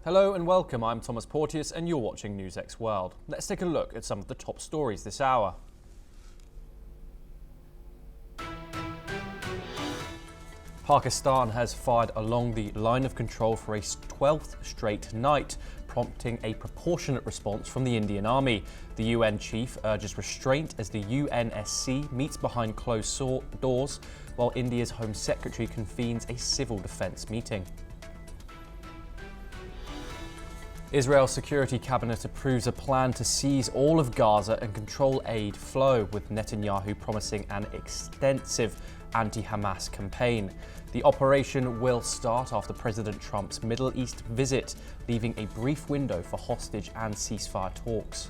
Hello and welcome, I'm Thomas Porteous and you're watching NewsX World. Let's take a look at some of the top stories this hour. Pakistan has fired along the line of control for a 12th straight night, prompting a proportionate response from the Indian Army. The UN chief urges restraint as the UNSC meets behind closed doors, while India's Home Secretary convenes a civil defence meeting. Israel's Security Cabinet approves a plan to seize all of Gaza and control aid flow, with Netanyahu promising an extensive anti-Hamas campaign. The operation will start after President Trump's Middle East visit, leaving a brief window for hostage and ceasefire talks.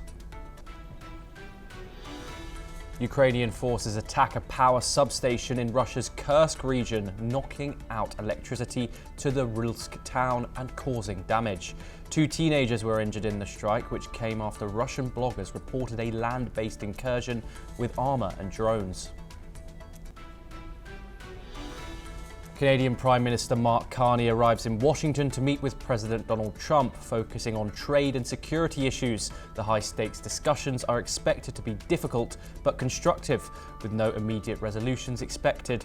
Ukrainian forces attack a power substation in Russia's Kursk region, knocking out electricity to the Rilsk town and causing damage. 2 teenagers were injured in the strike, which came after Russian bloggers reported a land-based incursion with armour and drones. Canadian Prime Minister Mark Carney arrives in Washington to meet with President Donald Trump, focusing on trade and security issues. The high-stakes discussions are expected to be difficult but constructive, with no immediate resolutions expected.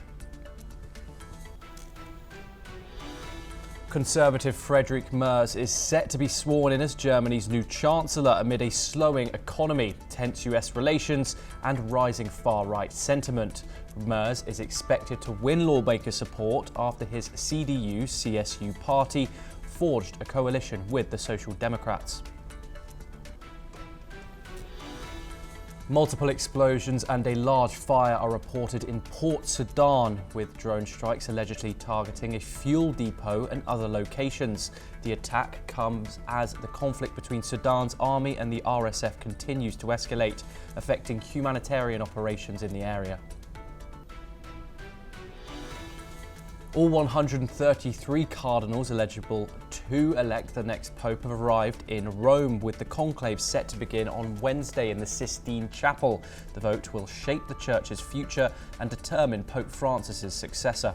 Conservative Friedrich Merz is set to be sworn in as Germany's new Chancellor amid a slowing economy, tense US relations and rising far-right sentiment. Merz is expected to win lawmaker support after his CDU-CSU party forged a coalition with the Social Democrats. Multiple explosions and a large fire are reported in Port Sudan, with drone strikes allegedly targeting a fuel depot and other locations. The attack comes as the conflict between Sudan's army and the RSF continues to escalate, affecting humanitarian operations in the area. All 133 cardinals eligible to elect the next pope have arrived in Rome, with the conclave set to begin on Wednesday in the Sistine Chapel. The vote will shape the church's future and determine Pope Francis's successor.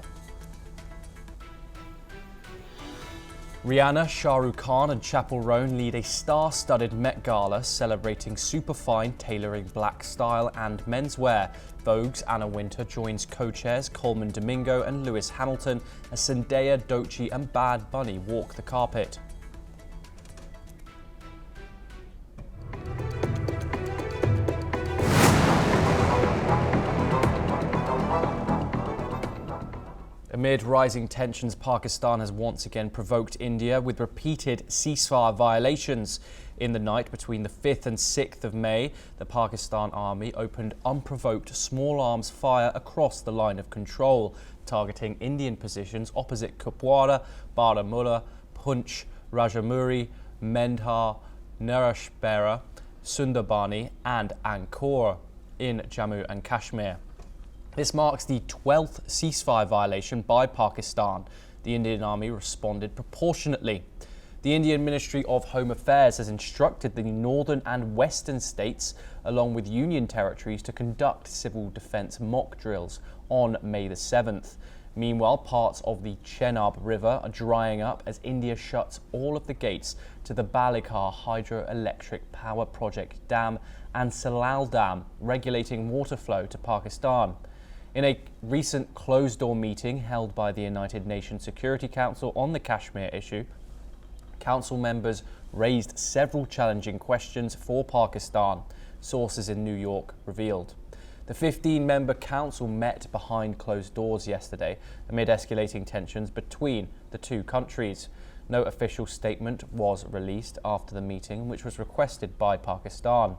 Rihanna, Shah Rukh Khan and Chappell Roan lead a star-studded Met Gala celebrating superfine tailoring black style and menswear. Vogue's Anna Wintour joins co-chairs Coleman Domingo and Lewis Hamilton as Zendaya, Doechii and Bad Bunny walk the carpet. Amid rising tensions, Pakistan has once again provoked India with repeated ceasefire violations. In the night between the 5th and 6th of May, the Pakistan Army opened unprovoked small arms fire across the line of control, targeting Indian positions opposite Kupwara, Baramulla, Punch, Rajamuri, Mendhar, Narashpera, Sundarbani and Angkor in Jammu and Kashmir. This marks the 12th ceasefire violation by Pakistan. The Indian Army responded proportionately. The Indian Ministry of Home Affairs has instructed the northern and western states, along with union territories, to conduct civil defence mock drills on May the 7th. Meanwhile, parts of the Chenab River are drying up as India shuts all of the gates to the Balikar hydroelectric power project dam and Salal Dam, regulating water flow to Pakistan. In a recent closed-door meeting held by the United Nations Security Council on the Kashmir issue, Council members raised several challenging questions for Pakistan, sources in New York revealed. The 15-member council met behind closed doors yesterday amid escalating tensions between the two countries. No official statement was released after the meeting, which was requested by Pakistan.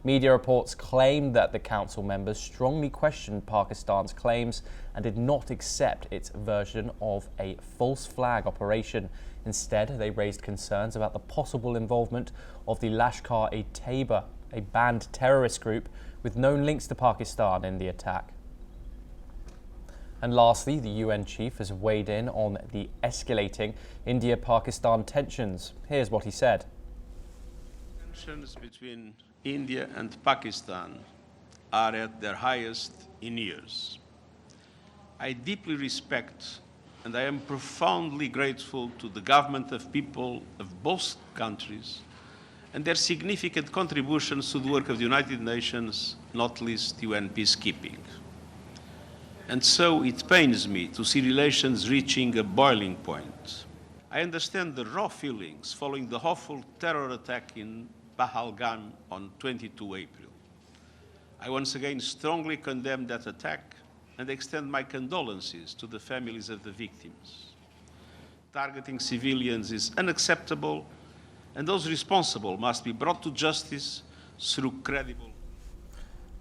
Media reports claimed that the council members strongly questioned Pakistan's claims and did not accept its version of a false flag operation. Instead, they raised concerns about the possible involvement of the Lashkar-e-Taiba, a banned terrorist group with known links to Pakistan in the attack. And lastly, the UN chief has weighed in on the escalating India-Pakistan tensions. Here's what he said. Tensions between India and Pakistan are at their highest in years. I deeply respect and I am profoundly grateful to the government of people of both countries and their significant contributions to the work of the United Nations, not least UN peacekeeping. And so it pains me to see relations reaching a boiling point. I understand the raw feelings following the awful terror attack in Pahalgam on 22 April. I once again strongly condemn that attack and extend my condolences to the families of the victims. Targeting civilians is unacceptable, and those responsible must be brought to justice through credible.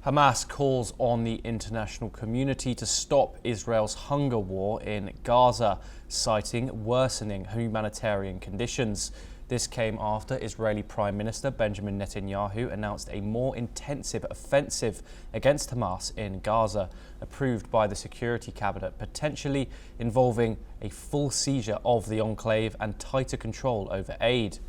Hamas calls on the international community to stop Israel's hunger war in Gaza, citing worsening humanitarian conditions. This came after Israeli Prime Minister Benjamin Netanyahu announced a more intensive offensive against Hamas in Gaza, approved by the Security Cabinet, potentially involving a full seizure of the enclave and tighter control over aid.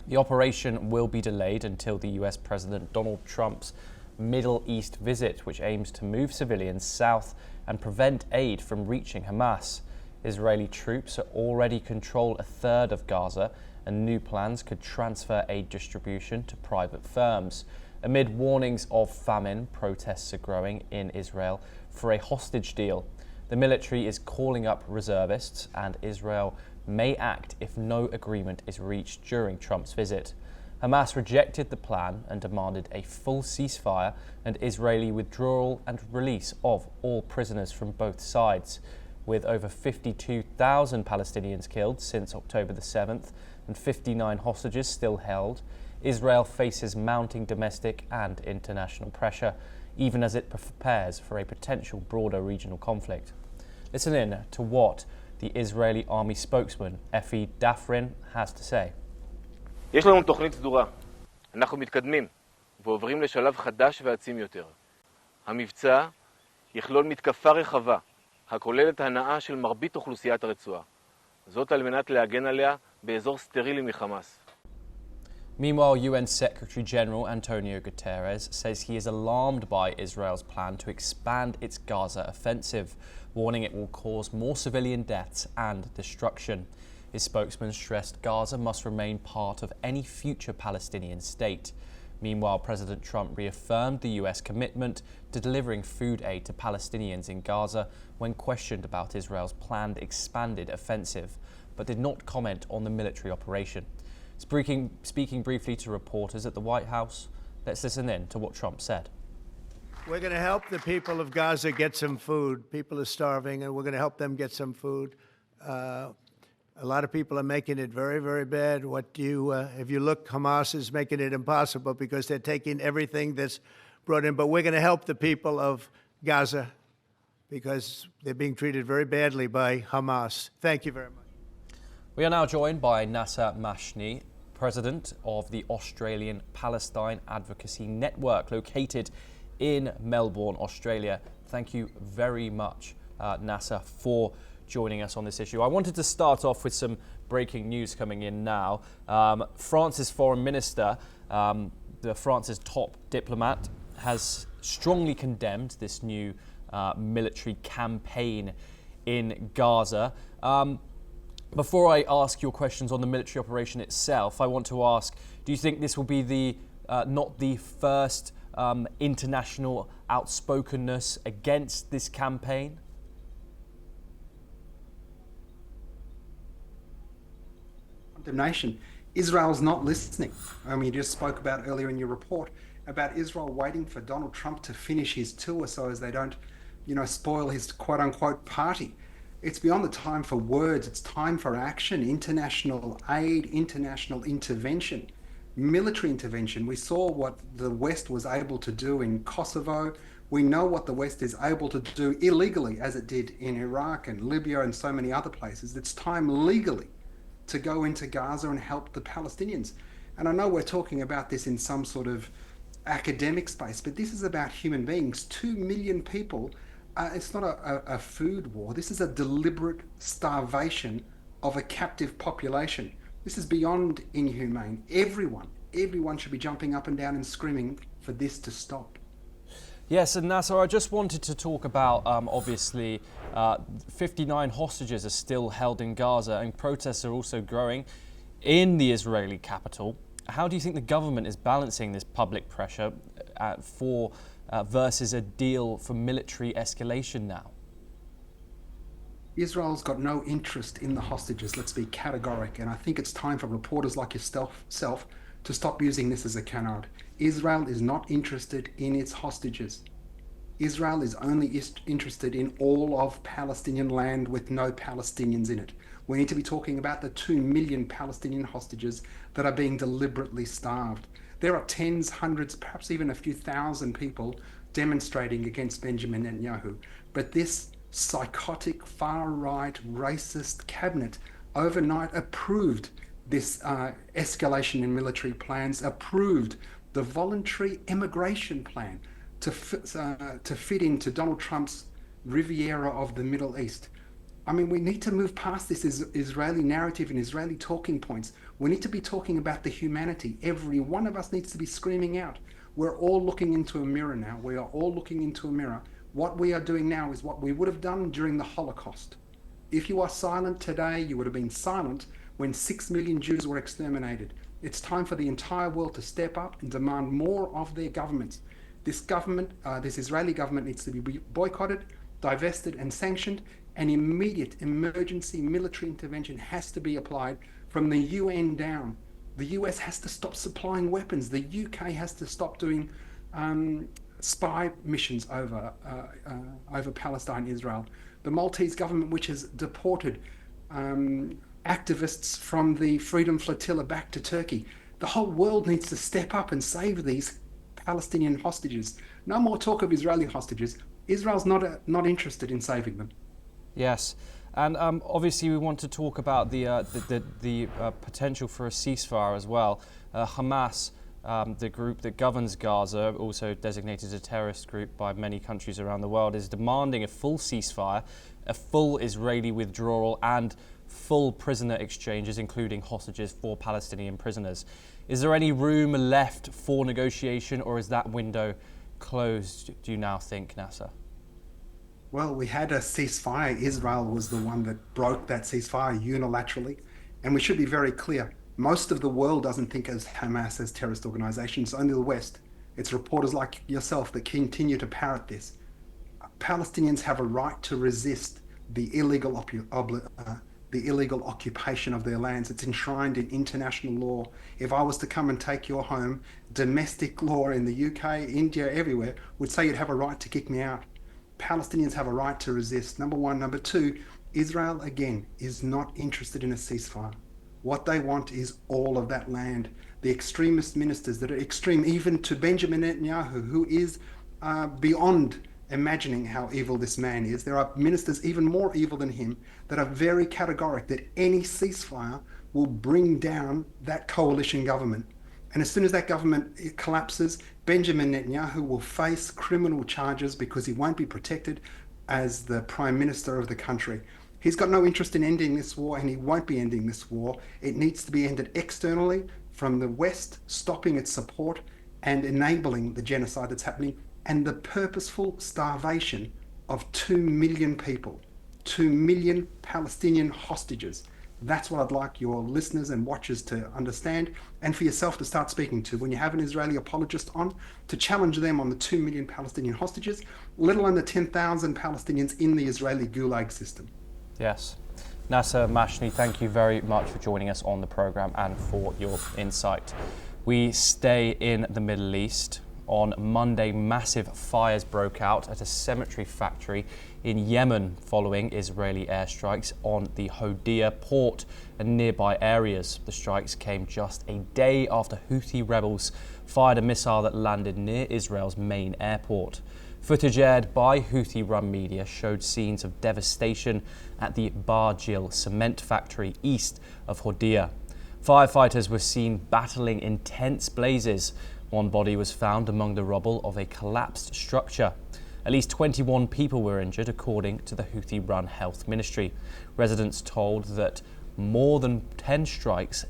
The operation will be delayed until the US President Donald Trump's Middle East visit, which aims to move civilians south and prevent aid from reaching Hamas. Israeli troops already control a third of Gaza, and new plans could transfer aid distribution to private firms. Amid warnings of famine, protests are growing in Israel for a hostage deal. The military is calling up reservists, and Israel may act if no agreement is reached during Trump's visit. Hamas rejected the plan and demanded a full ceasefire and Israeli withdrawal and release of all prisoners from both sides. With over 52,000 Palestinians killed since October the 7th and 59 hostages still held, Israel faces mounting domestic and international pressure, even as it prepares for a potential broader regional conflict. Listen in to what the Israeli army spokesman, Efi Dafrin, has to say. יש לנו תוכנית סדורה. אנחנו מתקדמים ועוברים לשלב חדש ועצים יותר. המבצע יכלול מתקפה רחבה, הכוללת הנאה של מרבית אוכלוסיית הרצועה. זאת על מנת להגן עליה באזור סטרילי מחמאס. Meanwhile, UN Secretary General Antonio Guterres says he is alarmed by Israel's plan to expand its Gaza offensive, warning it will cause more civilian deaths and destruction. His spokesman stressed Gaza must remain part of any future Palestinian state. Meanwhile, President Trump reaffirmed the US commitment to delivering food aid to Palestinians in Gaza when questioned about Israel's planned expanded offensive, but did not comment on the military operation. Speaking briefly to reporters at the White House, let's listen in to what Trump said. We're going to help the people of Gaza get some food. People are starving, and we're going to help them get some food. A lot of people are making it very, very bad. If you look, Hamas is making it impossible because they're taking everything that's brought in. But we're going to help the people of Gaza because they're being treated very badly by Hamas. Thank you very much. We are now joined by Nasser Mashni, president of the Australian Palestine Advocacy Network, located in Melbourne, Australia. Thank you very much, Nasser, for joining us on this issue. I wanted to start off with breaking news coming in now. France's foreign minister, France's top diplomat, has strongly condemned this new military campaign in Gaza. Before I ask your questions on the military operation itself, I want to ask, do you think this will be not the first international outspokenness against this campaign? Condemnation. Israel's not listening. I mean, you just spoke about earlier in your report about Israel waiting for Donald Trump to finish his tour so as they don't, spoil his quote unquote party. It's beyond the time for words. It's time for action, international aid, international intervention, military intervention. We saw what the West was able to do in Kosovo. We know what the West is able to do illegally, as it did in Iraq and Libya and so many other places. It's time legally to go into Gaza and help the Palestinians. And I know we're talking about this in some sort of academic space, but this is about human beings. 2 million people. It's not a food war. This is a deliberate starvation of a captive population. This is beyond inhumane. Everyone should be jumping up and down and screaming for this to stop. Yes, and Nasser, I just wanted to talk about, obviously, 59 hostages are still held in Gaza and protests are also growing in the Israeli capital. How do you think the government is balancing this public pressure versus a deal for military escalation now? Israel's got no interest in the hostages, let's be categoric, and I think it's time for reporters like yourself to stop using this as a canard. Israel is not interested in its hostages. Israel is only interested in all of Palestinian land with no Palestinians in it. We need to be talking about the 2 million Palestinian hostages that are being deliberately starved. There are tens, hundreds, perhaps even a few thousand people demonstrating against Benjamin Netanyahu. But this psychotic, far-right, racist cabinet overnight approved this escalation in military plans, approved the voluntary immigration plan to fit into Donald Trump's Riviera of the Middle East. I mean, we need to move past this Israeli narrative and Israeli talking points. We need to be talking about the humanity. Every one of us needs to be screaming out. We're all looking into a mirror now. We are all looking into a mirror. What we are doing now is what we would have done during the Holocaust. If you are silent today, you would have been silent when 6 million Jews were exterminated. It's time for the entire world to step up and demand more of their governments. This government, this Israeli government, needs to be boycotted, divested and sanctioned. An immediate emergency military intervention has to be applied from the UN down. The US has to stop supplying weapons. The UK has to stop doing spy missions over Palestine, Israel. The Maltese government, which has deported activists from the Freedom Flotilla back to Turkey. The whole world needs to step up and save these Palestinian hostages. No more talk of Israeli hostages. Israel's not interested in saving them. Yes, and obviously we want to talk about the potential for a ceasefire as well. Hamas, the group that governs Gaza, also designated a terrorist group by many countries around the world, is demanding a full ceasefire, a full Israeli withdrawal and full prisoner exchanges, including hostages for Palestinian prisoners. Is there any room left for negotiation, or is that window closed, do you now think, Nasser? Well, we had a ceasefire. Israel was the one that broke that ceasefire unilaterally. And we should be very clear. Most of the world doesn't think of Hamas as terrorist organizations, only the West. It's reporters like yourself that continue to parrot this. Palestinians have a right to resist the illegal occupation of their lands. It's enshrined in international law. If I was to come and take your home, domestic law in the UK, India, everywhere, would say you'd have a right to kick me out. Palestinians have a right to resist, number one. Number two, Israel, again, is not interested in a ceasefire. What they want is all of that land. The extremist ministers that are extreme, even to Benjamin Netanyahu, who is beyond imagining how evil this man is. There are ministers even more evil than him that are very categoric that any ceasefire will bring down that coalition government. And as soon as that government collapses, Benjamin Netanyahu will face criminal charges because he won't be protected as the prime minister of the country. He's got no interest in ending this war, and he won't be ending this war. It needs to be ended externally from the West, stopping its support and enabling the genocide that's happening and the purposeful starvation of 2 million people, 2 million Palestinian hostages. That's what I'd like your listeners and watchers to understand, and for yourself to start speaking to when you have an Israeli apologist on, to challenge them on the 2 million Palestinian hostages, let alone the 10,000 Palestinians in the Israeli Gulag system. Yes. Nasser Mashni, thank you very much for joining us on the programme and for your insight. We stay in the Middle East. On Monday, massive fires broke out at a cemetery factory in Yemen following Israeli airstrikes on the Hodeidah port and nearby areas. The strikes came just a day after Houthi rebels fired a missile that landed near Israel's main airport. Footage aired by Houthi-run media showed scenes of devastation at the Barjil cement factory east of Hodeidah. Firefighters were seen battling intense blazes. One body was found among the rubble of a collapsed structure. At least 21 people were injured, according to the Houthi-run health ministry. Residents told that more than 10 strikes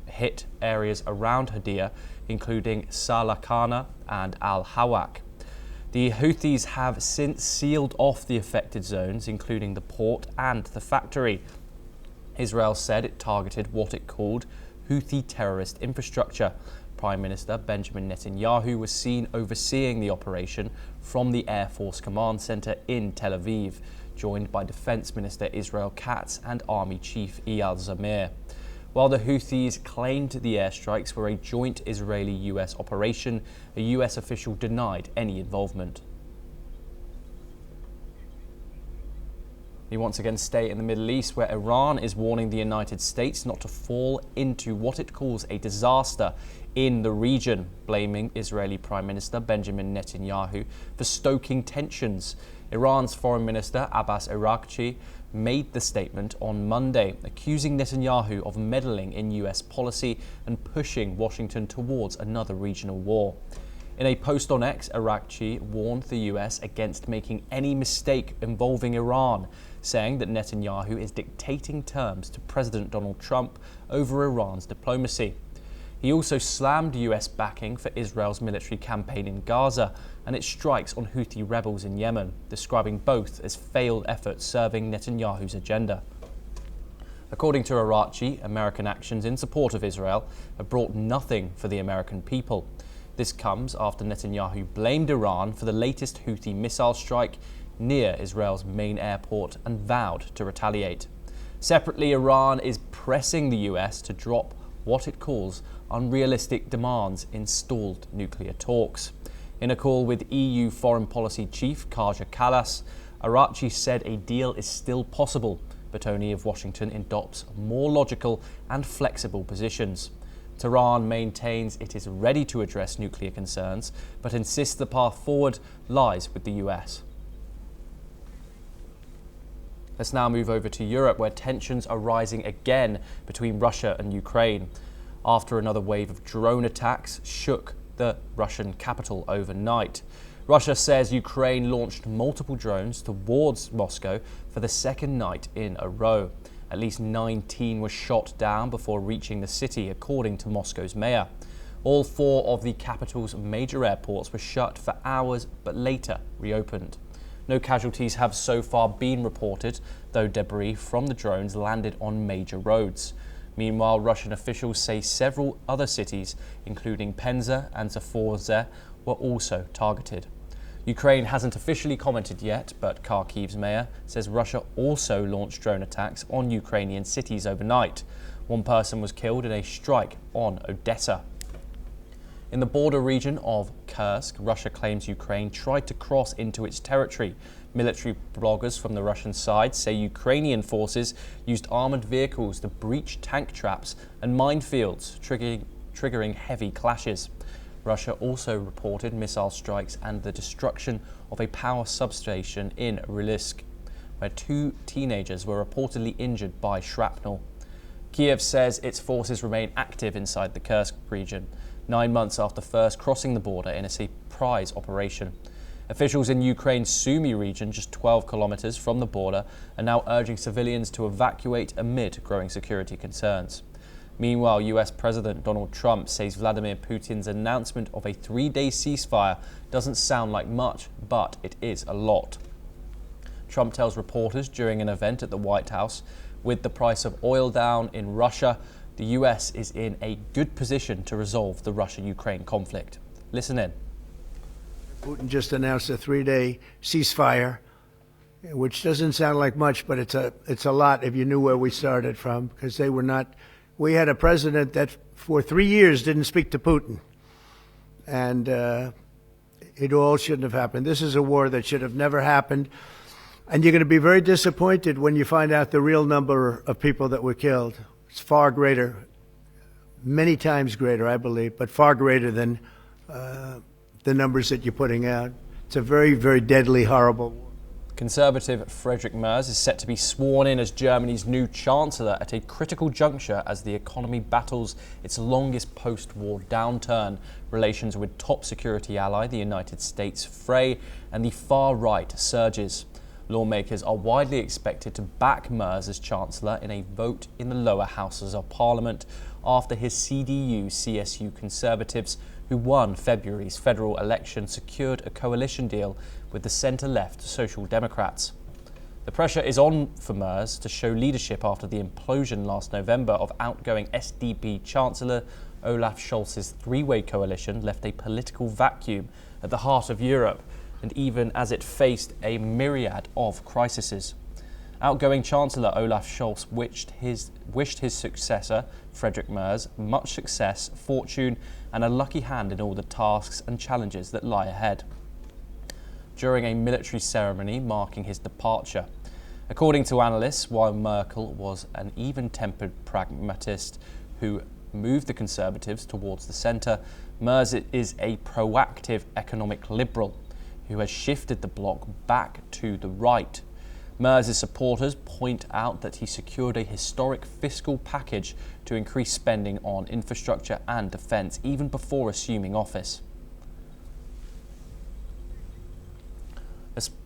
hit areas around Hodeidah, including Salakana and Al-Hawak. The Houthis have since sealed off the affected zones, including the port and the factory. Israel said it targeted what it called Houthi terrorist infrastructure. Prime Minister Benjamin Netanyahu was seen overseeing the operation from the Air Force Command Center in Tel Aviv, joined by Defense Minister Israel Katz and Army Chief Eyal Zamir. While the Houthis claimed the airstrikes were a joint Israeli-US operation, a US official denied any involvement. We once again stay in the Middle East, where Iran is warning the United States not to fall into what it calls a disaster in the region, blaming Israeli Prime Minister Benjamin Netanyahu for stoking tensions. Iran's Foreign Minister Abbas Araghchi made the statement on Monday, accusing Netanyahu of meddling in US policy and pushing Washington towards another regional war. In a post on X, Araghchi warned the US against making any mistake involving Iran, saying that Netanyahu is dictating terms to President Donald Trump over Iran's diplomacy. He also slammed US backing for Israel's military campaign in Gaza and its strikes on Houthi rebels in Yemen, describing both as failed efforts serving Netanyahu's agenda. According to Araghchi, American actions in support of Israel have brought nothing for the American people. This comes after Netanyahu blamed Iran for the latest Houthi missile strike near Israel's main airport and vowed to retaliate. Separately, Iran is pressing the US to drop what it calls unrealistic demands in stalled nuclear talks. In a call with EU Foreign Policy Chief Kaja Kallas, Araghchi said a deal is still possible, but only if Washington adopts more logical and flexible positions. Tehran maintains it is ready to address nuclear concerns, but insists the path forward lies with the US. Let's now move over to Europe, where tensions are rising again between Russia and Ukraine, after another wave of drone attacks shook the Russian capital overnight. Russia says Ukraine launched multiple drones towards Moscow for the second night in a row. At least 19 were shot down before reaching the city, according to Moscow's mayor. All 4 of the capital's major airports were shut for hours, but later reopened. No casualties have so far been reported, though debris from the drones landed on major roads. Meanwhile, Russian officials say several other cities, including Penza and Zaporizhzhia, were also targeted. Ukraine hasn't officially commented yet, but Kharkiv's mayor says Russia also launched drone attacks on Ukrainian cities overnight. 1 person was killed in a strike on Odessa. In the border region of Kursk, Russia claims Ukraine tried to cross into its territory. Military bloggers from the Russian side say Ukrainian forces used armoured vehicles to breach tank traps and minefields, triggering heavy clashes. Russia also reported missile strikes and the destruction of a power substation in Rylisk, where 2 teenagers were reportedly injured by shrapnel. Kiev says its forces remain active inside the Kursk region, 9 months after first crossing the border in a surprise operation. Officials in Ukraine's Sumy region, just 12 kilometers from the border, are now urging civilians to evacuate amid growing security concerns. Meanwhile, US President Donald Trump says Vladimir Putin's announcement of a 3-day ceasefire doesn't sound like much, but it is a lot. Trump tells reporters during an event at the White House, with the price of oil down in Russia, the US is in a good position to resolve the Russia-Ukraine conflict. Listen in. Putin just announced a 3-day ceasefire, which doesn't sound like much, but it's a lot if you knew where we started from, because they were not. We had a president that for 3 years didn't speak to Putin, and it all shouldn't have happened. This is a war that should have never happened, and you're going to be very disappointed when you find out the real number of people that were killed. It's far greater, many times greater, I believe, but far greater than the numbers that you're putting out. It's a very, very deadly, horrible war. Conservative Friedrich Merz is set to be sworn in as Germany's new chancellor at a critical juncture as the economy battles its longest post-war downturn. Relations with top security ally, the United States, fray, and the far right surges. Lawmakers are widely expected to back Merz as chancellor in a vote in the lower houses of parliament after his CDU-CSU Conservatives, who won February's federal election, secured a coalition deal with the centre-left Social Democrats. The pressure is on for Merz to show leadership after the implosion last November of outgoing SDP Chancellor Olaf Scholz's three-way coalition left a political vacuum at the heart of Europe, and even as it faced a myriad of crises. Outgoing Chancellor Olaf Scholz wished his successor, Friedrich Merz, much success, fortune, and a lucky hand in all the tasks and challenges that lie ahead. During a military ceremony marking his departure, according to analysts, while Merkel was an even-tempered pragmatist who moved the Conservatives towards the centre, Merz is a proactive economic liberal who has shifted the bloc back to the right. Merz's supporters point out that he secured a historic fiscal package to increase spending on infrastructure and defence even before assuming office.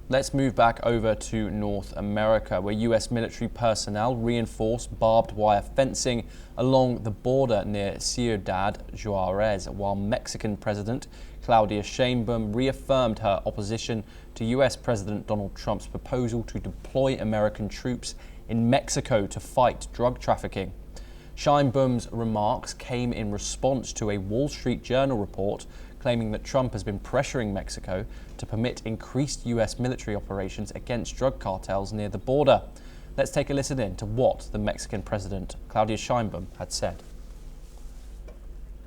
Let's move back over to North America, where US military personnel reinforced barbed wire fencing along the border near Ciudad Juarez, while Mexican President Claudia Sheinbaum reaffirmed her opposition to US President Donald Trump's proposal to deploy American troops in Mexico to fight drug trafficking. Sheinbaum's remarks came in response to a Wall Street Journal report claiming that Trump has been pressuring Mexico to permit increased US military operations against drug cartels near the border. Let's take a listen in to what the Mexican President, Claudia Sheinbaum, had said.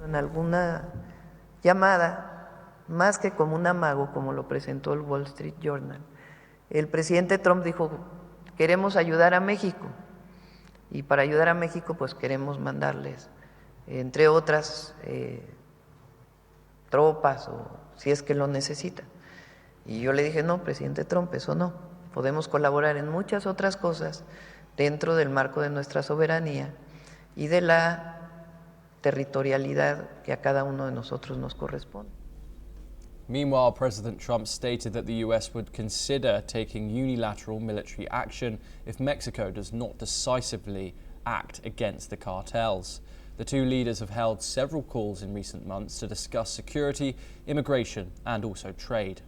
En alguna llamada, más que como un amago, como lo presentó el Wall Street Journal, el presidente Trump dijo, queremos ayudar a México. Y para ayudar a México, pues queremos mandarles, entre otras, tropas o si es que lo necesitan. Y yo le dije, no, presidente Trump, eso no. Podemos colaborar en muchas otras cosas dentro del marco de nuestra soberanía y de la territorialidad que a cada uno de nosotros nos corresponde. Meanwhile, President Trump stated that the US would consider taking unilateral military action if Mexico does not decisively act against the cartels. The two leaders have held several calls in recent months to discuss security, immigration, and also trade.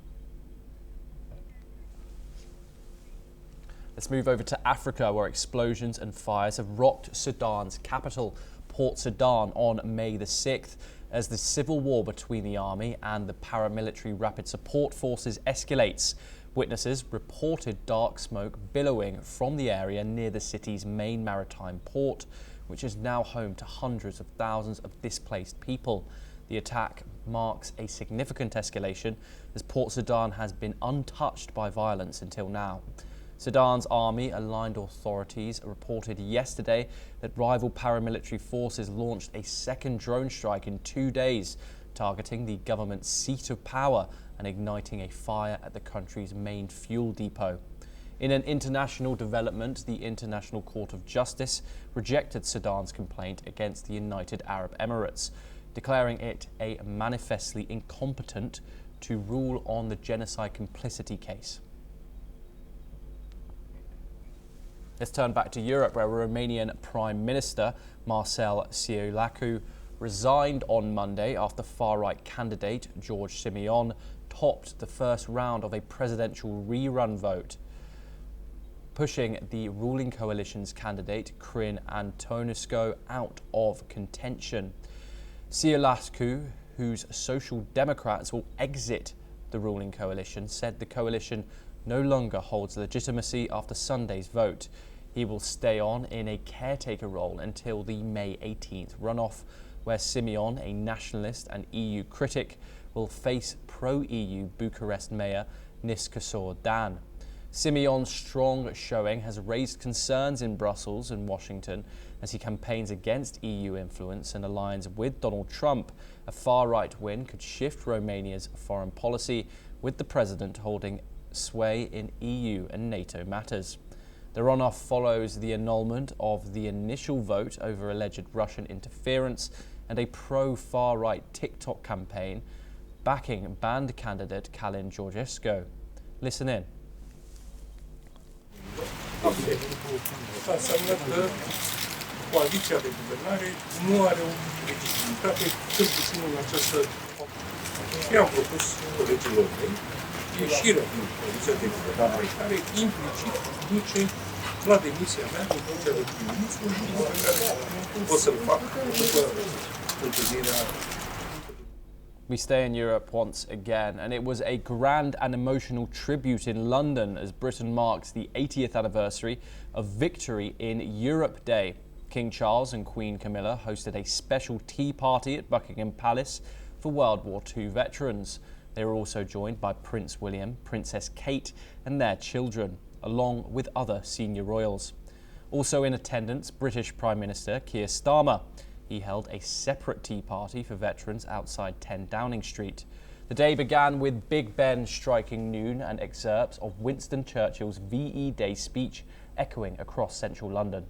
Let's move over to Africa, where explosions and fires have rocked Sudan's capital, Port Sudan, on May the 6th, as the civil war between the army and the paramilitary rapid support forces escalates. Witnesses reported dark smoke billowing from the area near the city's main maritime port, which is now home to hundreds of thousands of displaced people. The attack marks a significant escalation, as Port Sudan has been untouched by violence until now. Sudan's army-aligned authorities reported yesterday that rival paramilitary forces launched a second drone strike in 2 days, targeting the government's seat of power and igniting a fire at the country's main fuel depot. In an international development, the International Court of Justice rejected Sudan's complaint against the United Arab Emirates, declaring it a manifestly incompetent to rule on the genocide complicity case. Let's turn back to Europe, where Romanian Prime Minister Marcel Ciolacu resigned on Monday after far-right candidate George Simion topped the first round of a presidential rerun vote, pushing the ruling coalition's candidate Crin Antonescu out of contention. Ciolacu, whose Social Democrats will exit the ruling coalition, said the coalition no longer holds legitimacy after Sunday's vote. He will stay on in a caretaker role until the May 18th runoff, where Simion, a nationalist and EU critic, will face pro-EU Bucharest Mayor Niscasor Dan. Simion's strong showing has raised concerns in Brussels and Washington as he campaigns against EU influence and aligns with Donald Trump. A far-right win could shift Romania's foreign policy, with the president holding sway in EU and NATO matters. The runoff follows the annulment of the initial vote over alleged Russian interference and a pro-far-right TikTok campaign backing banned candidate Calin Georgescu. Listen in. coaliția de guvernare nu are o legitimitate, cel puțin în această și am propus colegilor mei ieșirea din coaliția de guvernare, care implicit duce la demisia mea din funcția de prim-ministru, pe care o să-l fac după întâlnirea. We stay in Europe once again, and it was a grand and emotional tribute in London as Britain marks the 80th anniversary of victory in Europe Day. King Charles and Queen Camilla hosted a special tea party at Buckingham Palace for World War II veterans. They were also joined by Prince William, Princess Kate and their children, along with other senior royals. Also in attendance, British Prime Minister Keir Starmer. He held a separate tea party for veterans outside 10 Downing Street. The day began with Big Ben striking noon and excerpts of Winston Churchill's VE Day speech echoing across central London.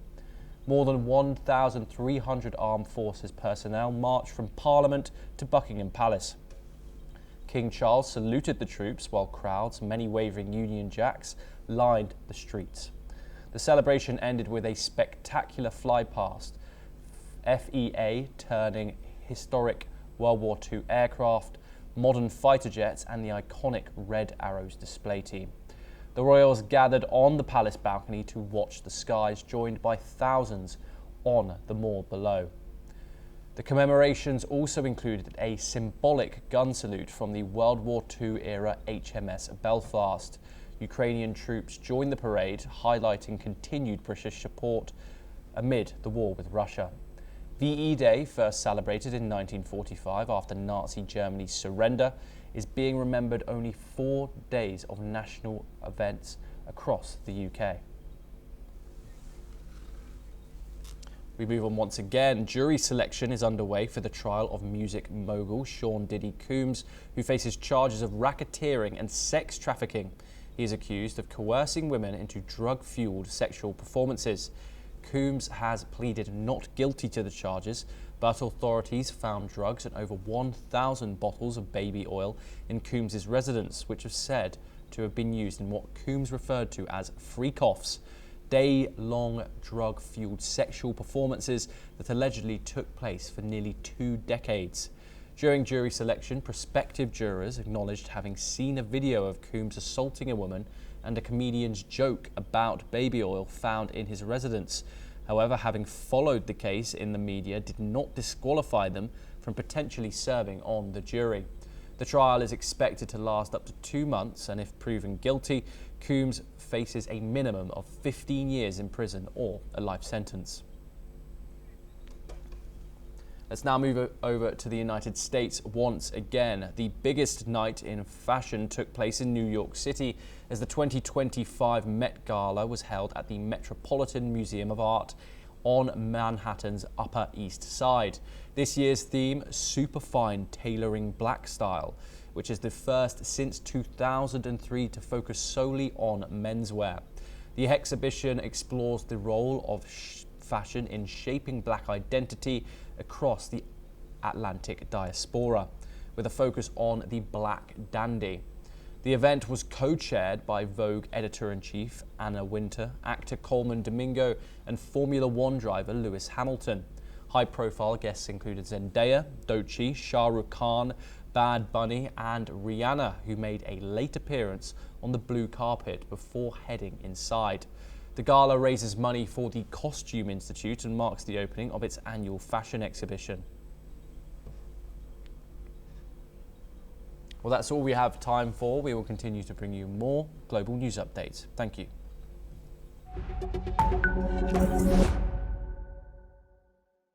More than 1,300 armed forces personnel marched from Parliament to Buckingham Palace. King Charles saluted the troops while crowds, many waving Union Jacks, lined the streets. The celebration ended with a spectacular flypast, FEA turning historic World War II aircraft, modern fighter jets and the iconic Red Arrows display team. The royals gathered on the palace balcony to watch the skies, joined by thousands on the moor below. The commemorations also included a symbolic gun salute from the World War II era HMS Belfast. Ukrainian troops joined the parade, highlighting continued British support amid the war with Russia. VE Day, first celebrated in 1945 after Nazi Germany's surrender, is being remembered only 4 days of national events across the UK. We move on once again. Jury selection is underway for the trial of music mogul Sean Diddy Combs, who faces charges of racketeering and sex trafficking. He is accused of coercing women into drug-fueled sexual performances. Combs has pleaded not guilty to the charges, but authorities found drugs and over 1,000 bottles of baby oil in Combs' residence, which are said to have been used in what Combs referred to as freak-offs, day-long drug-fueled sexual performances that allegedly took place for nearly 2 decades. During jury selection, prospective jurors acknowledged having seen a video of Combs assaulting a woman and a comedian's joke about baby oil found in his residence. However, having followed the case in the media did not disqualify them from potentially serving on the jury. The trial is expected to last up to 2 months, and if proven guilty, Combs faces a minimum of 15 years in prison or a life sentence. Let's now move over to the United States once again. The biggest night in fashion took place in New York City as the 2025 Met Gala was held at the Metropolitan Museum of Art on Manhattan's Upper East Side. This year's theme, Superfine Tailoring Black Style, which is the first since 2003 to focus solely on menswear. The exhibition explores the role of fashion in shaping black identity across the Atlantic diaspora, with a focus on the black dandy. The event was co-chaired by Vogue editor-in-chief Anna Wintour, actor Coleman Domingo, and Formula One driver Lewis Hamilton. High-profile guests included Zendaya, Doechii, Shah Rukh Khan, Bad Bunny, and Rihanna, who made a late appearance on the blue carpet before heading inside. The gala raises money for the Costume Institute and marks the opening of its annual fashion exhibition. Well, that's all we have time for. We will continue to bring you more global news updates. Thank you.